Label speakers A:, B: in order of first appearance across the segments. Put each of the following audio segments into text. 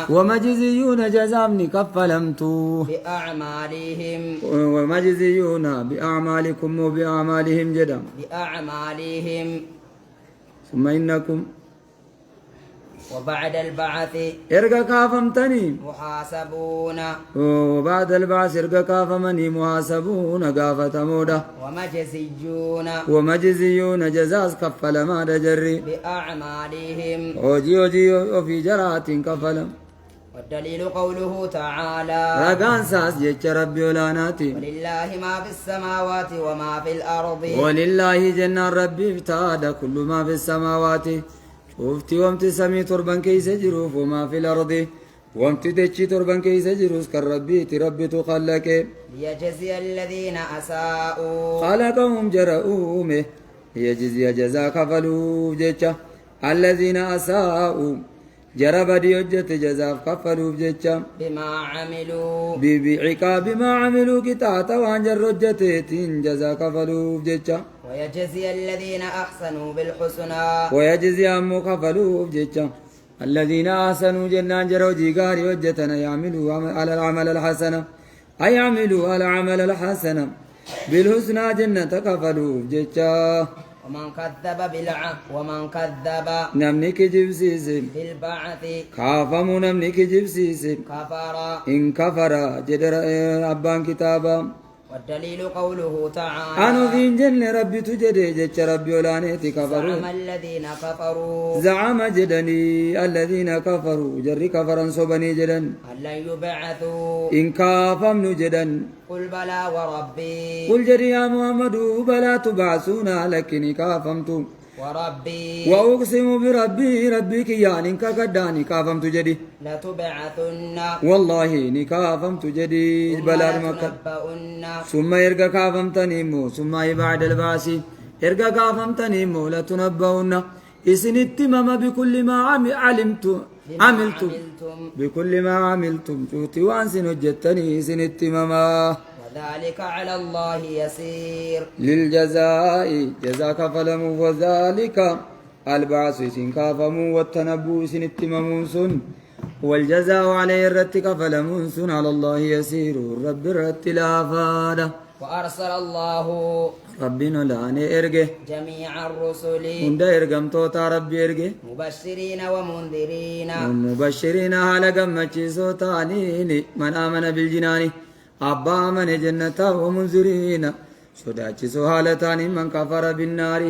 A: ومجزيون جزامني كفلمتو
B: بأعمالهم
A: ومجزيون بأعمالكم وبأعمالهم جدا
B: بأعمالهم
A: ثم إنكم
B: وبعد البعث
A: إرقا كافمتني
B: محاسبون
A: وبعد البعث إرقا كافمني محاسبون قافة مودة ومجزيون جزاز كفل ما دجري
B: بأعمالهم
A: وجي وفي جرات كفلم
B: والدليل قوله تعالى
A: رقان ساس جيش ربي ولاناتي
B: ولله ما في السماوات وما في الأرض
A: ولله جنة ربي فتاد كل ما في السماوات شوفتي وامتي سمي تربان كيس جروف وما في الأرض وامتي تجي تربان كيس جروس كالربي تربي تخلك
B: ليجزي الذين أساءوا
A: خلقهم جرؤومه ليجزي جزا كفلوا جيشا الذين أساءوا جرب ديوجت جزا كفلوا جيشا
B: بما عملوا
A: بعقاب ما عملوا كتاتا وانجر رجتين جزا كفلوا جيشا
B: ويجزي الذين أحسنوا بالحسنى
A: ويجزي أمو كفلوا جيشا الذين أحسنوا جنان جروا جيغاري وجتنا يعملوا على العمل الحسنة أي يعملوا على العمل الحسنة بالحسنى جنة كفلوا جيشا
B: ومن كذب
A: نمني كجب سيسم
B: بالبعث
A: كافمو نمني كجب سيسم
B: كفر
A: إن كفر جدر أبان كتابا
B: والدليل قوله تعالى
A: أنو في جنة ربي تجري جيش ربي ولانيتي كفروا
B: زعم الذين كفروا
A: زعم جدني الذين كفروا جري كفرا صبني جدن
B: أن لن يبعثوا
A: إن كافمن جدن
B: قل بلى وربي
A: قل جري يا محمد بلا تبعثون لكني كافمت
B: وربي
A: وأقسم بربي ربك يعني كقداني كافمت جدي
B: لتبعثن
A: والله نكافمت جدي بلا مكة ثم يرجع كافمتني مو ثم بعد البعث يرجع كافمتني مو لتنبؤن إسنتمم بكل ما عملتم بكل ما عملتم شوتي وانسن جتني إسنتمم
B: وذلك على الله يسير
A: للجزاء جزاك فلم وذلك البعث سنكافم والتنبؤ سنتمم سن والجزاء عليه الرتك فلمون سن على الله يسير رب الرت لا فاده
B: وأرسل الله
A: ربنا لاني ارجه
B: جميع الرسل
A: هند ارجم توتا ربي ارجه
B: مبشرين
A: مبشرين على قمتي صوتاني من آمن بالجنان أبا من جنة ومنذرين صداتي سهالتاني من كفر بالنار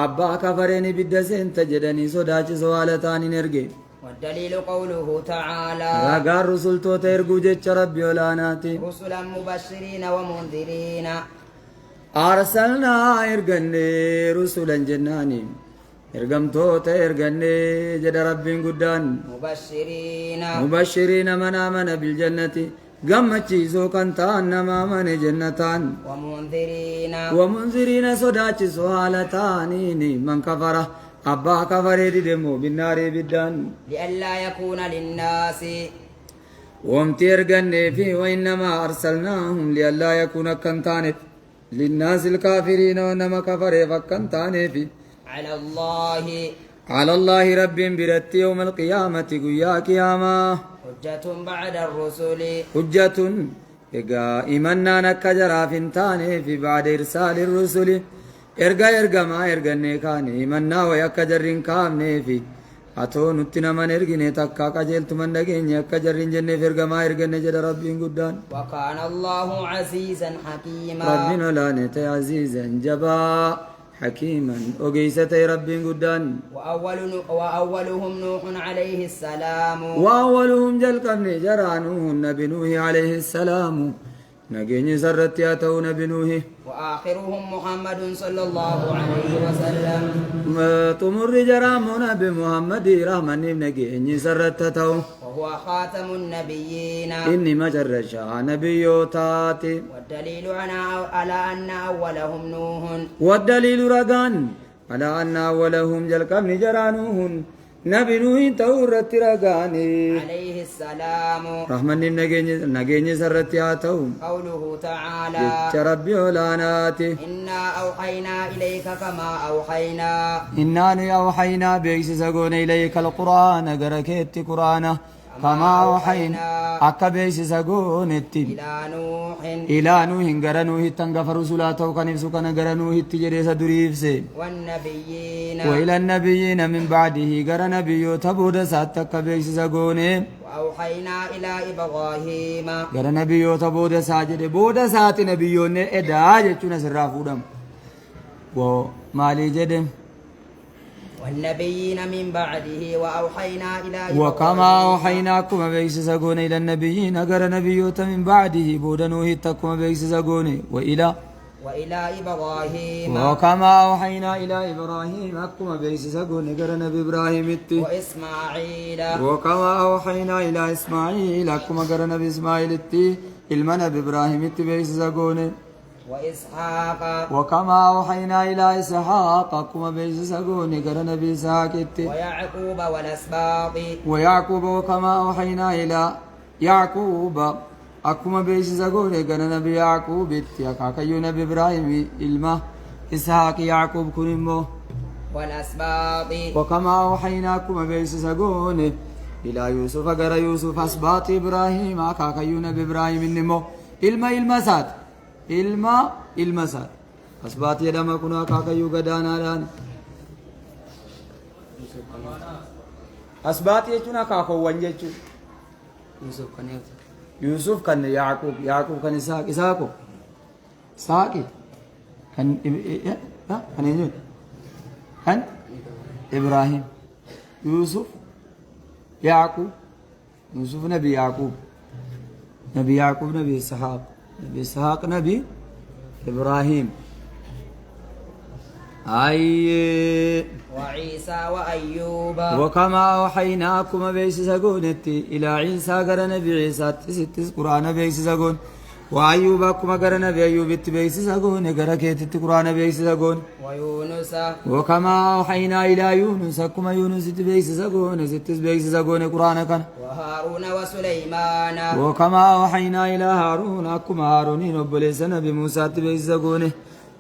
A: أبا كفرني بالدسين تجدني صداتي سهالتاني نرجه
B: والدليل قوله تعالى
A: راغا رسول تو ترغو جچ ربي ولاناتي
B: رسلا مبشرين ومنذرين
A: أرسلنا إرغني رسولا جناني إرغمتو ترغني جد ربي قدان مبشرين من آمن بالجنة قمتي سوكان تان ما من جنتان ومنذرين صداتي سوالتاني من كفره أبا كفريد دمو بالنار بالدان
B: لئلا يكون للناس
A: وامتيرغن في وإنما أرسلناهم لئلا يكون كنتانف للناس الكافرين وإنما كفر فكنتانف على الله رب برت يوم القيامة قيا قياما
B: حجة بعد الرسل
A: حجة إيقا إمنا نكجرا فنتاني في بعد إرسال الرسل erga ma erganne kaane manna way akka jarrin kaamne fi atoo nutti naman ergine takka qajeeltuman dhageenya akka jarrin jenne erga ma erganne jedha rabbiin guddaan
B: wa kana Allahu azizan hakima
A: rabbiin olaanete azizan jabaa hakiman ogeysate rabbiin guddaan
B: wa awwaluhum nuuhun alayhi السلام
A: wa awwaluhum jalqabne jaraanuhun nabi nuuhi alayhi السلام نجيني سرت يا تو نبي نوح
B: وآخرهم محمد صلى الله عليه وسلم
A: ما تمر جرام نبي محمد رحمن نجيني سرت تو
B: وهو خاتم النبيين
A: إني ما جرشا نبيوتاتي
B: والدليل على أن أولهم نوح
A: والدليل رجان على أن أولهم جلكم جرانوهن نبي نوح تورت رقاني
B: عليه السلام
A: رحمن نجيني سرت ياتو
B: قوله تعالى
A: جتش ربي ولاناتي
B: إنا أوحينا إليك كما أوحينا
A: إنا أوحينا بيس سقون إليك القرآن قركت قرآن كما أوحينا أكا بيس سقون التين إلى نوح قرى نوح تنقف رسولاته وكنفسه كان قرى نوح التجريس دريفسي
B: والنبيين
A: وإلى النبيين من بعده قرى نبي تبود ساتك بيس سقون
B: وأوحينا إلى إبراهيم
A: قرى نبي تبود ساجد بود سات نبيون إدعاء جتنا سرافودم ومالي جدم
B: والنبيين من بعده وأوحينا إلى
A: وكما أوحيناكم بيس سقون إلى النبيين قرى نبيوت من بعده بودنوه تكم بيس سقون وإلى
B: إبراهيم
A: وكما أوحينا إلى إبراهيم أكم بيس سقون قرى نبي إبراهيم التي
B: وإسماعيل
A: وكما أوحينا إلى إسماعيل أكم قرى نبي إسماعيل التي المنى بإبراهيم التي بيس سقون
B: وإسحاق
A: وكما أوحينا إلى إسحاق أكما بيس سقون قرى نبي إسحاق التي
B: ويعقوب والأسباط
A: ويعقوب وكما أوحينا إلى يعقوب أكما بيس سقون قرى نبي يعقوب التي أكاكيو نبي إبراهيم إلما إسحاق يعقوب كنمو
B: والأسباط
A: وكما أوحينا أكما بيس سقون إلى يوسف قرى يوسف أسباط إبراهيم أكاكيو نبي إبراهيم إنمو إلما سات ilma isaa asbaat jedhama kun akaakayyuu gadaanaadhaan asbaat jechuun akaakowwan jechuun Yusuf kan Yaaqub kan Isaaqo Isaaqi kan eenyuun kan Ibraahim Yusuf Yaaqub Yusuf nabi Yaaqub nabi Ishaaq نبي إسحاق نبي إبراهيم
B: وعيسى وأيوب
A: وكما أوحيناكم بيس سقونتي إلى عيسى قرى نبي عيسى ستس قرآن بيس سقون وأيوب كما قرى نبي أيوب بيس سقون قرى كيت قرآن بيس سقون
B: ويونس
A: وكما أوحينا إلى يونس كما يونس بيس سقون ستس بيس سقون قرآن كان
B: وهارون وسليمان
A: وكما أوحينا إلى هارون كما هارون وبليس نبي موسى بيس سقون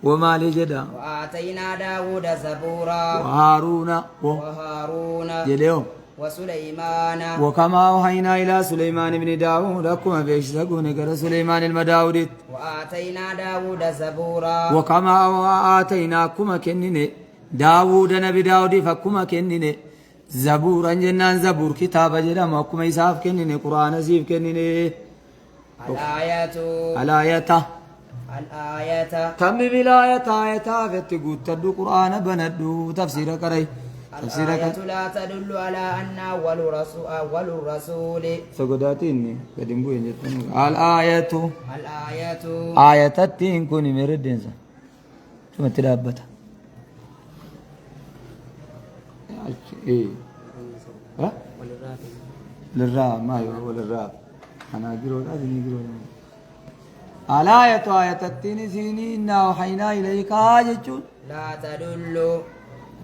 A: وما لجدا
B: وآتينا داود زبورا
A: وهارون جديهم
B: وسليمان
A: وكما أوحينا إلى سليمان بن داود كما بيش سقون قرى سليمان المداودت
B: وآتينا داود زبورا
A: وكما آتينا كما كنن داود نبي داود فكما كنن زبورا جنان زبور كتاب جرم وكما يساف كنن قرآن زيف كنن الآية تم بالآية آية فتقول تدو قرآن بندو تفسير كري
B: الآية لا تدل على أن أول الرسول
A: سقداتيني قديم بوين جتن الآية آية تين كوني مردين سا ثم تلابتا إيه ها للراب ما هو للراب أنا أقول هذا نقول الآية آية التين سيني إنا وحينا إليك آية
B: لا تدل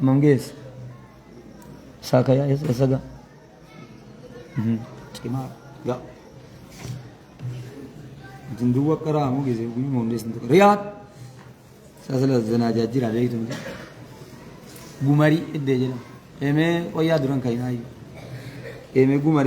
A: ممجيس ساكا يا ساكا كما لا جندوا كرامو كيسي بني مونس رياض ساسلا زناجا جرا ليتم غماري ادجنا ايمه ويا دران كايناي ايمه غماري